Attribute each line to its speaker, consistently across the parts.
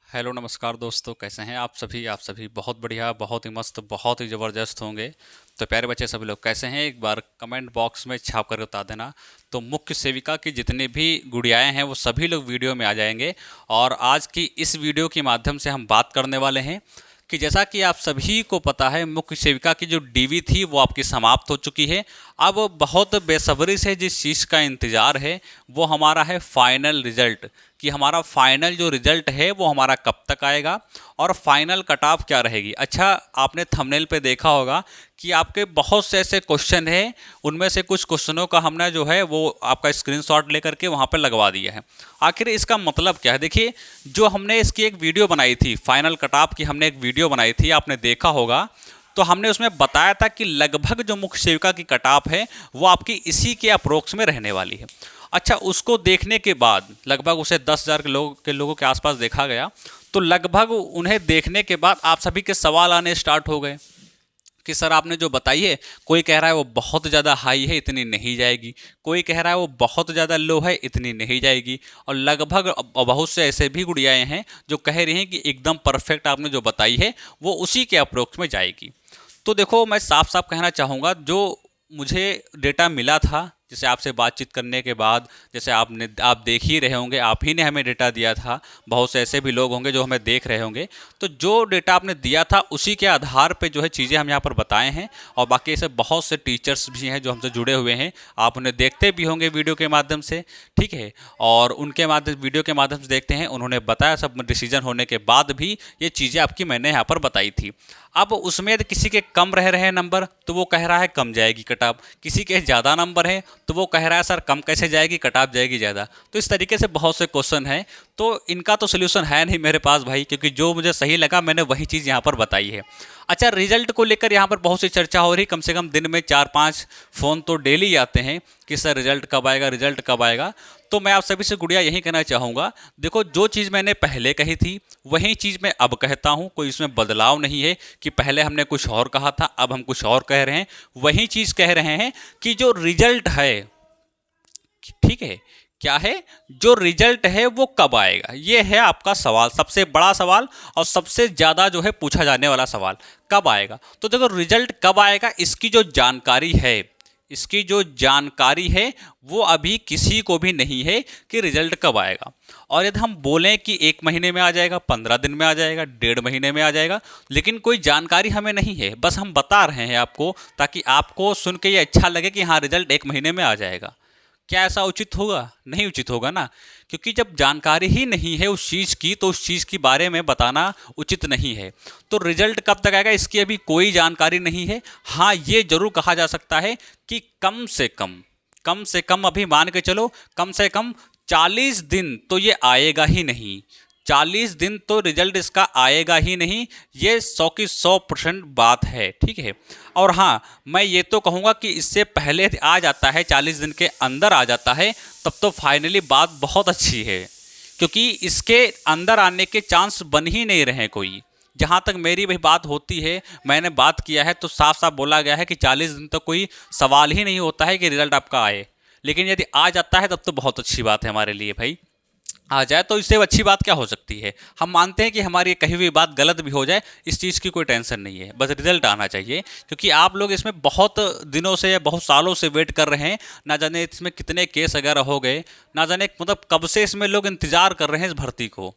Speaker 1: Hello नमस्कार दोस्तों, कैसे हैं आप सभी बहुत बढ़िया, बहुत ही मस्त, बहुत ही ज़बरदस्त होंगे। तो प्यारे बच्चे सभी लोग कैसे हैं, एक बार कमेंट बॉक्स में छाप कर बता देना। तो मुख्य सेविका की जितनी भी गुड़ियाएँ हैं वो सभी लोग वीडियो में आ जाएंगे। और आज की इस वीडियो के माध्यम से हम बात करने वाले हैं कि जैसा कि आप सभी को पता है, मुख्य सेविका की जो डीवी थी वो आपकी समाप्त हो चुकी है। अब बहुत बेसब्री से जिस चीज़ का इंतज़ार है वो हमारा है फाइनल रिजल्ट, कि हमारा फाइनल जो रिजल्ट है वो हमारा कब तक आएगा और फाइनल कट ऑफ क्या रहेगी। अच्छा, आपने थंबनेल पे देखा होगा कि आपके बहुत से ऐसे क्वेश्चन हैं, उनमें से कुछ क्वेश्चनों का हमने जो है वो आपका स्क्रीनशॉट लेकर के वहाँ पे लगवा दिया है। आखिर इसका मतलब क्या है? देखिए, जो हमने इसकी एक वीडियो बनाई थी, फाइनल कट ऑफ की हमने एक वीडियो बनाई थी, आपने देखा होगा। तो हमने उसमें बताया था कि लगभग जो मुख्य सेविका की कट ऑफ है वो आपकी इसी के अप्रोक्स में रहने वाली है। अच्छा, उसको देखने के बाद लगभग उसे 10,000 लोगों के आसपास देखा गया। तो लगभग उन्हें देखने के बाद आप सभी के सवाल आने स्टार्ट हो गए कि सर आपने जो बताई है, कोई कह रहा है वो बहुत ज़्यादा हाई है, इतनी नहीं जाएगी। कोई कह रहा है वो बहुत ज़्यादा लो है, इतनी नहीं जाएगी। और लगभग बहुत से ऐसे भी गुड़ियाएँ हैं जो कह रही हैं कि एकदम परफेक्ट आपने जो बताई है वो उसी के अप्रोक्स में जाएगी। तो देखो, मैं साफ साफ कहना चाहूँगा, जो मुझे डेटा मिला था, जैसे आपसे बातचीत करने के बाद, जैसे आप देख ही रहे होंगे, आप ही ने हमें डेटा दिया था। बहुत से ऐसे भी लोग होंगे जो हमें देख रहे होंगे। तो जो डेटा आपने दिया था उसी के आधार पे जो है चीज़ें हम यहाँ पर बताए हैं। और बाकी ऐसे बहुत से टीचर्स भी हैं जो हमसे जुड़े हुए हैं, आप उन्हें देखते भी होंगे वीडियो के माध्यम से, ठीक है। और उनके माध्यम वीडियो के माध्यम से देखते हैं, उन्होंने बताया, सब डिसीजन होने के बाद भी ये चीज़ें आपकी मैंने यहाँ पर बताई थी। अब उसमें यदि किसी के कम रह रहे हैं नंबर तो वो कह रहा है कम जाएगी कट ऑफ, किसी के ज़्यादा नंबर है तो वो कह रहा है सर कम कैसे जाएगी, कट ऑफ जाएगी ज़्यादा। तो इस तरीके से बहुत से क्वेश्चन हैं। तो इनका तो सोल्यूशन है नहीं मेरे पास भाई, क्योंकि जो मुझे सही लगा मैंने वही चीज़ यहाँ पर बताई है। अच्छा, रिजल्ट को लेकर यहाँ पर बहुत सी चर्चा हो रही, कम से कम दिन में 4-5 फ़ोन तो डेली आते हैं कि सर रिजल्ट कब आएगा, रिजल्ट कब आएगा। तो मैं आप सभी से गुड़िया यही कहना चाहूँगा, देखो, जो चीज़ मैंने पहले कही थी वही चीज़ मैं अब कहता हूँ, कोई इसमें बदलाव नहीं है कि पहले हमने कुछ और कहा था अब हम कुछ और कह रहे हैं। वही चीज़ कह रहे हैं कि जो रिजल्ट है, ठीक है, क्या है, जो रिजल्ट है वो कब आएगा, ये है आपका सवाल, सबसे बड़ा सवाल और सबसे ज़्यादा जो है पूछा जाने वाला सवाल, कब आएगा। तो देखो, रिजल्ट कब आएगा इसकी जो जानकारी है, इसकी जो जानकारी है वो अभी किसी को भी नहीं है कि रिजल्ट कब आएगा। और यदि हम बोलें कि 1 महीने में आ जाएगा, 15 दिन में आ जाएगा, 1.5 महीने में आ जाएगा, लेकिन कोई जानकारी हमें नहीं है, बस हम बता रहे हैं आपको ताकि आपको सुन के ये अच्छा लगे कि हाँ रिजल्ट 1 महीने में आ जाएगा। क्या ऐसा उचित होगा? नहीं उचित होगा ना, क्योंकि जब जानकारी ही नहीं है उस चीज़ की तो उस चीज़ के बारे में बताना उचित नहीं है। तो रिजल्ट कब तक आएगा इसकी अभी कोई जानकारी नहीं है। हाँ, ये जरूर कहा जा सकता है कि कम से कम अभी मान के चलो, कम से कम 40 दिन तो ये आएगा ही नहीं। 40 दिन तो रिजल्ट इसका आएगा ही नहीं, ये 100 की 100% बात है, ठीक है। और हाँ, मैं ये तो कहूँगा कि इससे पहले आ जाता है, 40 दिन के अंदर आ जाता है, तब तो फाइनली बात बहुत अच्छी है, क्योंकि इसके अंदर आने के चांस बन ही नहीं रहे कोई। जहाँ तक मेरी भी बात होती है, मैंने बात किया है तो साफ साफ बोला गया है कि 40 दिन तक कोई सवाल ही नहीं होता है कि रिजल्ट आपका आए। लेकिन यदि आ जाता है तब तो बहुत अच्छी बात है हमारे लिए भाई, आ जाए तो इससे अच्छी बात क्या हो सकती है। हम मानते हैं कि हमारी कही हुई बात गलत भी हो जाए, इस चीज़ की कोई टेंशन नहीं है, बस रिजल्ट आना चाहिए। क्योंकि आप लोग इसमें बहुत दिनों से या बहुत सालों से वेट कर रहे हैं, ना जाने इसमें कितने केस वगैरह हो गए, ना जाने मतलब कब से इसमें लोग इंतजार कर रहे हैं इस भर्ती को।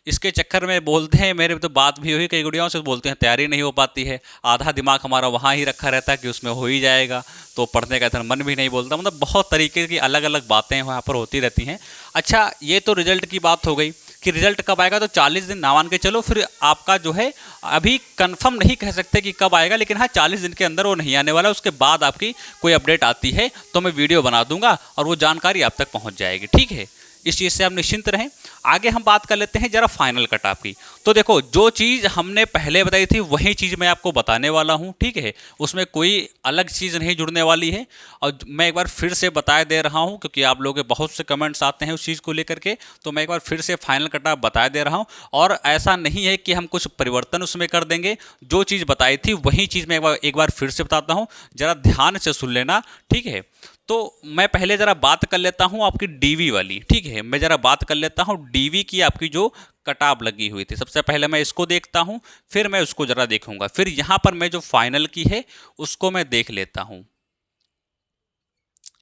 Speaker 1: इसके चक्कर में बोलते हैं, मेरे तो बात भी हुई कई गुड़ियाओं से, बोलते हैं तैयारी नहीं हो पाती है, आधा दिमाग हमारा वहाँ ही रखा रहता है कि उसमें हो ही जाएगा, तो पढ़ने का इतना मन भी नहीं बोलता। मतलब बहुत तरीके की अलग अलग बातें वहाँ पर होती रहती हैं। अच्छा, ये तो रिजल्ट की बात हो गई कि रिजल्ट कब आएगा। तो 40 दिन ना मान के चलो, फिर आपका जो है अभी कंफर्म नहीं कह सकते कि कब आएगा, लेकिन हाँ 40 दिन के अंदर वो नहीं आने वाला। उसके बाद आपकी कोई अपडेट आती है तो मैं वीडियो बना दूंगा और वो जानकारी आप तक पहुँच जाएगी, ठीक है। इस चीज़ से आप निश्चिंत रहें। आगे हम बात कर लेते हैं जरा फाइनल कट ऑफ की। तो देखो, जो चीज़ हमने पहले बताई थी वही चीज़ मैं आपको बताने वाला हूँ, ठीक है। उसमें कोई अलग चीज़ नहीं जुड़ने वाली है। और मैं एक बार फिर से बता दे रहा हूँ, क्योंकि आप लोगों के बहुत से कमेंट्स आते हैं उस चीज़ को लेकर के, तो मैं एक बार फिर से फाइनल कट ऑफ बता दे रहा हूँ। और ऐसा नहीं है कि हम कुछ परिवर्तन उसमें कर देंगे, जो चीज़ बताई थी वही चीज़ मैं एक बार फिर से बताता हूँ, ज़रा ध्यान से सुन लेना, ठीक है। तो मैं पहले ज़रा बात कर लेता हूँ आपकी डीवी वाली, ठीक है। मैं ज़रा बात कर लेता हूँ डीवी की आपकी जो कटाव लगी हुई थी। सबसे पहले मैं इसको देखता हूं, फिर मैं उसको जरा देखूंगा, फिर यहां पर मैं जो फाइनल की है उसको मैं देख लेता हूं।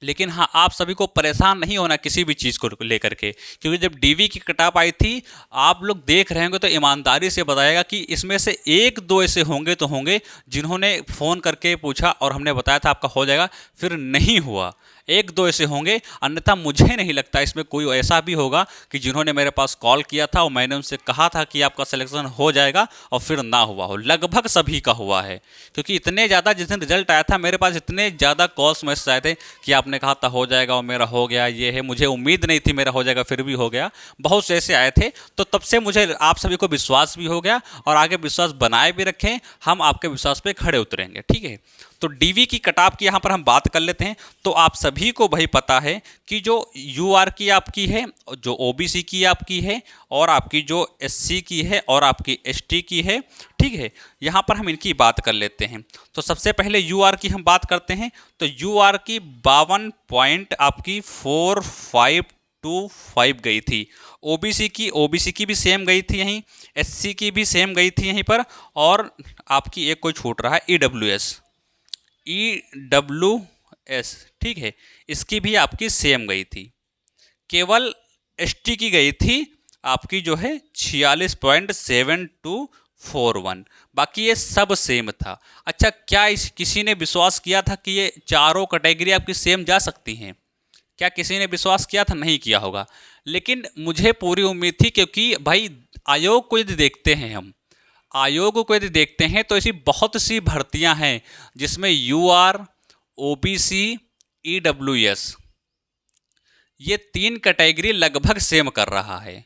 Speaker 1: लेकिन हाँ, आप सभी को परेशान नहीं होना किसी भी चीज़ को लेकर के, क्योंकि जब डीवी की कटाप आई थी, आप लोग देख रहे होंगे तो ईमानदारी से बताएगा कि इसमें से एक दो ऐसे होंगे तो होंगे जिन्होंने फ़ोन करके पूछा और हमने बताया था आपका हो जाएगा, फिर नहीं हुआ। एक दो ऐसे होंगे, अन्यथा मुझे नहीं लगता इसमें कोई ऐसा भी होगा कि जिन्होंने मेरे पास कॉल किया था और मैंने उनसे कहा था कि आपका सिलेक्शन हो जाएगा और फिर ना हुआ हो। लगभग सभी का हुआ है, क्योंकि इतने ज़्यादा जिस दिन रिजल्ट आया था मेरे पास इतने ज़्यादा कॉल्स मैसेज आए थे कि आपने कहा था हो जाएगा और मेरा हो गया, ये है, मुझे उम्मीद नहीं थी मेरा हो जाएगा फिर भी हो गया, बहुत से ऐसे आए थे। तो तब से मुझे आप सभी को विश्वास भी हो गया और आगे विश्वास बनाए भी रखें, हम आपके विश्वास पे खड़े उतरेंगे। ठीक है, तो डीवी की कटाव की यहाँ पर हम बात कर लेते हैं। तो आप सभी को भाई पता है कि जो यूआर की आपकी है, जो ओबीसी की आपकी है, और आपकी जो एससी की है और आपकी एसटी की है। ठीक है, यहाँ पर हम इनकी बात कर लेते हैं। तो सबसे पहले यूआर की हम बात करते हैं। तो यूआर की 52 पॉइंट आपकी 4525 गई थी। ओबीसी की भी सेम गई थी यहीं, एससी की भी सेम गई थी यहीं पर, और आपकी एक कोई छूट रहा है ईडब्ल्यूएस। ठीक है, इसकी भी आपकी सेम गई थी। केवल एसटी की गई थी आपकी जो है 46.7241, बाकी ये सब सेम था। अच्छा, क्या किसी ने विश्वास किया था कि ये चारों कैटेगरी आपकी सेम जा सकती हैं? क्या किसी ने विश्वास किया था? नहीं किया होगा, लेकिन मुझे पूरी उम्मीद थी, क्योंकि भाई आयोग को यदि देखते हैं हम, आयोग को यदि देखते हैं तो ऐसी बहुत सी भर्तियां हैं जिसमें यूआर, ओबीसी, ईडब्ल्यूएस, ये तीन कैटेगरी लगभग सेम कर रहा है।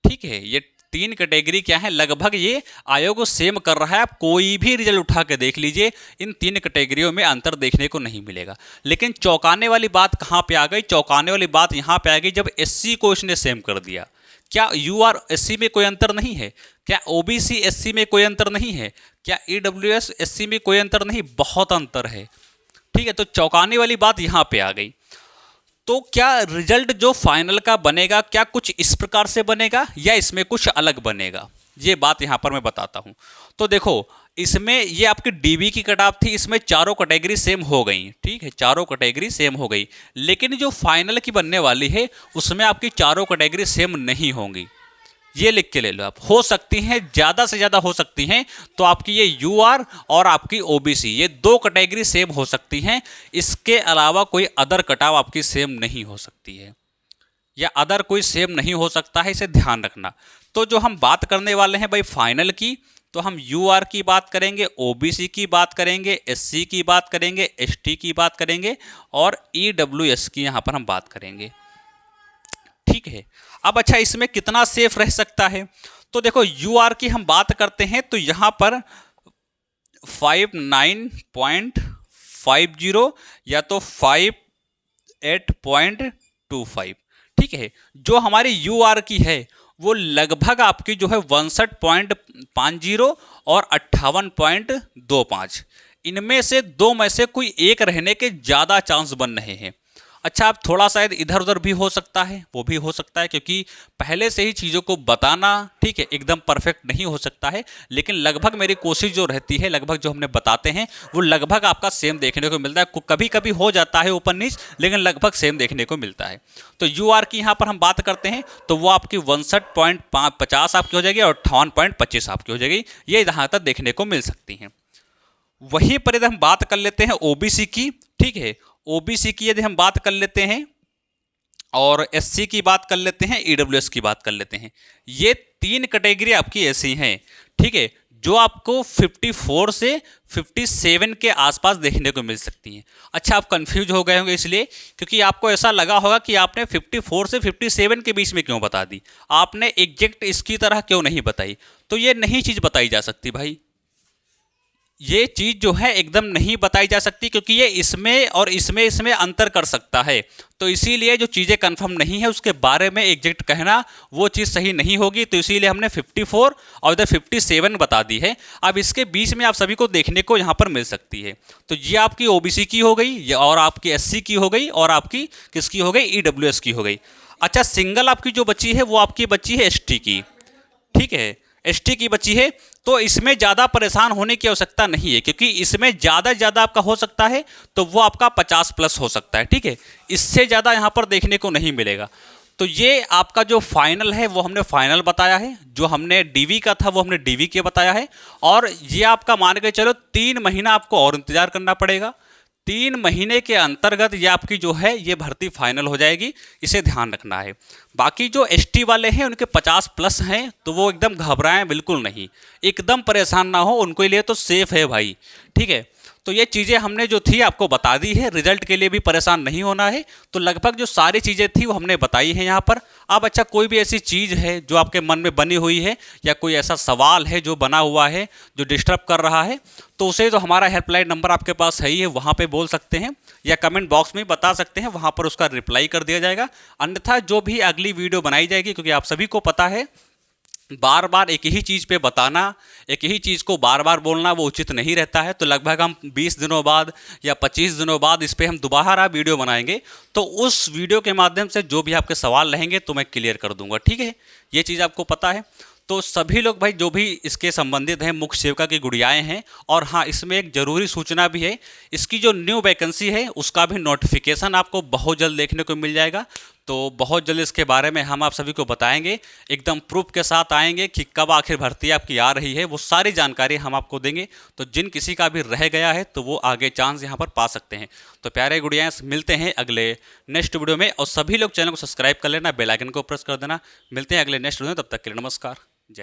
Speaker 1: ठीक है, ये तीन कैटेगरी क्या है, लगभग ये आयोग सेम कर रहा है। आप कोई भी रिजल्ट उठा के देख लीजिए, इन तीन कैटेगरियों में अंतर देखने को नहीं मिलेगा। लेकिन चौंकाने वाली बात कहाँ पे आ गई? चौंकाने वाली बात यहाँ पे आ गई जब एससी को इसने सेम कर दिया। क्या यूआर एससी में कोई अंतर नहीं है? क्या ओबीसी एससी में कोई अंतर नहीं है? क्या ईडब्ल्यूएस एससी में कोई अंतर नहीं? बहुत अंतर है। ठीक है, तो चौंकाने वाली बात यहाँ पे आ गई। तो क्या रिजल्ट जो फाइनल का बनेगा, क्या कुछ इस प्रकार से बनेगा या इसमें कुछ अलग बनेगा? ये बात यहाँ पर मैं बताता हूँ। तो देखो, इसमें ये आपकी डीबी की कटाव थी, इसमें चारों कैटेगरी सेम हो गई। ठीक है, चारों कैटेगरी सेम हो गई, लेकिन जो फाइनल की बनने वाली है उसमें आपकी चारों कैटेगरी सेम नहीं होंगी। ये लिख के ले लो आप। हो सकती हैं, ज़्यादा से ज़्यादा हो सकती हैं तो आपकी ये यूआर और आपकी ओबीसी, ये दो कैटेगरी सेम हो सकती हैं। इसके अलावा कोई अदर कटाव आपकी सेम नहीं हो सकती है, या अदर कोई सेम नहीं हो सकता है, इसे ध्यान रखना। तो जो हम बात करने वाले हैं भाई फाइनल की, तो हम यूआर की बात करेंगे, ओबीसी की बात करेंगे, एससी की बात करेंगे, एसटी की बात करेंगे, और ईडब्ल्यूएस की यहाँ पर हम बात करेंगे। ठीक है, अब अच्छा, इसमें कितना सेफ रह सकता है? तो देखो, यूआर की हम बात करते हैं तो यहाँ पर 59.50 या तो 58.25। ठीक है, जो हमारी यूआर की है वो लगभग आपकी जो है 62.50 और 58.25, इनमें से दो में से कोई एक रहने के ज़्यादा चांस बन रहे हैं। अच्छा, आप थोड़ा शायद इधर उधर भी हो सकता है, वो भी हो सकता है, क्योंकि पहले से ही चीज़ों को बताना, ठीक है, एकदम परफेक्ट नहीं हो सकता है, लेकिन लगभग मेरी कोशिश जो रहती है, लगभग जो हमने बताते हैं वो लगभग आपका सेम देखने को मिलता है। कभी कभी हो जाता है ऊपर नीच, लेकिन लगभग सेम देखने को मिलता है। तो यूआर की यहाँ पर हम बात करते हैं तो वो आपकी 62.50 आपकी हो जाएगी और 58.25 आपकी हो जाएगी। ये यहाँ तक देखने को मिल सकती हैं। वहीं पर यदि हम बात कर लेते हैं ओबीसी की, ठीक है, ओबीसी की यदि हम बात कर लेते हैं और एससी की बात कर लेते हैं, ईडब्ल्यूएस की बात कर लेते हैं, ये तीन कैटेगरी आपकी ऐसी हैं, ठीक है, जो आपको 54 से 57 के आसपास देखने को मिल सकती हैं। अच्छा, आप कंफ्यूज हो गए होंगे इसलिए क्योंकि आपको ऐसा लगा होगा कि आपने 54 से 57 के बीच में क्यों बता दी, आपने एग्जैक्ट इसकी तरह क्यों नहीं बताई। तो ये नहीं चीज़ बताई जा सकती भाई, ये चीज़ जो है एकदम नहीं बताई जा सकती, क्योंकि ये इसमें और इसमें अंतर कर सकता है। तो इसीलिए जो चीज़ें कंफर्म नहीं है उसके बारे में एग्जैक्ट कहना वो चीज़ सही नहीं होगी। तो इसीलिए हमने 54 और इधर 57 बता दी है। अब इसके बीच में आप सभी को देखने को यहाँ पर मिल सकती है। तो ये आपकी ओबीसी की हो गई, और आपकी एससी की हो गई, और आपकी किसकी हो गई, ईडब्ल्यूएस की हो गई। अच्छा, सिंगल आपकी जो बची है वो आपकी बची है एसटी की, ठीक है, एसटी की बची है। तो इसमें ज़्यादा परेशान होने की आवश्यकता नहीं है, क्योंकि इसमें ज़्यादा से ज़्यादा आपका हो सकता है तो वो आपका 50 प्लस हो सकता है, ठीक है। इससे ज़्यादा यहाँ पर देखने को नहीं मिलेगा। तो ये आपका जो फाइनल है वो हमने फाइनल बताया है, जो हमने डीवी का था वो हमने डीवी के बताया है। और ये आपका मान के चलो 3 महीना आपको और इंतजार करना पड़ेगा। 3 महीने के अंतर्गत ये आपकी जो है ये भर्ती फाइनल हो जाएगी, इसे ध्यान रखना है। बाकी जो एसटी वाले हैं उनके 50 प्लस हैं तो वो एकदम घबराएं बिल्कुल नहीं, एकदम परेशान ना हो, उनके लिए तो सेफ है भाई, ठीक है। तो ये चीज़ें हमने जो थी आपको बता दी है, रिजल्ट के लिए भी परेशान नहीं होना है। तो लगभग जो सारी चीज़ें थी वो हमने बताई हैं यहाँ पर। अब अच्छा, कोई भी ऐसी चीज़ है जो आपके मन में बनी हुई है या कोई ऐसा सवाल है जो बना हुआ है जो डिस्टर्ब कर रहा है, तो उसे जो हमारा हेल्पलाइन नंबर आपके पास है ही है, वहाँ पे बोल सकते हैं या कमेंट बॉक्स में बता सकते हैं, वहाँ पर उसका रिप्लाई कर दिया जाएगा। अन्यथा जो भी अगली वीडियो बनाई जाएगी, क्योंकि आप सभी को पता है बार बार एक ही चीज़ पे बताना, एक ही चीज़ को बार बार बोलना वो उचित नहीं रहता है। तो लगभग हम 20 दिनों बाद या 25 दिनों बाद इस पर हम दोबारा वीडियो बनाएंगे, तो उस वीडियो के माध्यम से जो भी आपके सवाल रहेंगे तो मैं क्लियर कर दूंगा, ठीक है। ये चीज़ आपको पता है। तो सभी लोग भाई जो भी इसके संबंधित हैं, मुख्य सेविका की गुड़ियाएँ हैं। और हाँ, इसमें एक ज़रूरी सूचना भी है, इसकी जो न्यू वैकेंसी है उसका भी नोटिफिकेशन आपको बहुत जल्द देखने को मिल जाएगा। तो बहुत जल्द इसके बारे में हम आप सभी को बताएंगे, एकदम प्रूफ के साथ आएंगे कि कब आखिर भर्ती आपकी आ रही है, वो सारी जानकारी हम आपको देंगे। तो जिन किसी का भी रह गया है तो वो आगे चांस यहाँ पर पा सकते हैं। तो प्यारे गुड़ियाएँ, मिलते हैं अगले नेक्स्ट वीडियो में। और सभी लोग चैनल को सब्सक्राइब कर लेना, बेल आइकन को प्रेस कर देना। मिलते हैं अगले नेक्स्ट वीडियो में, तब तक के लिए नमस्कार, जय हिंद।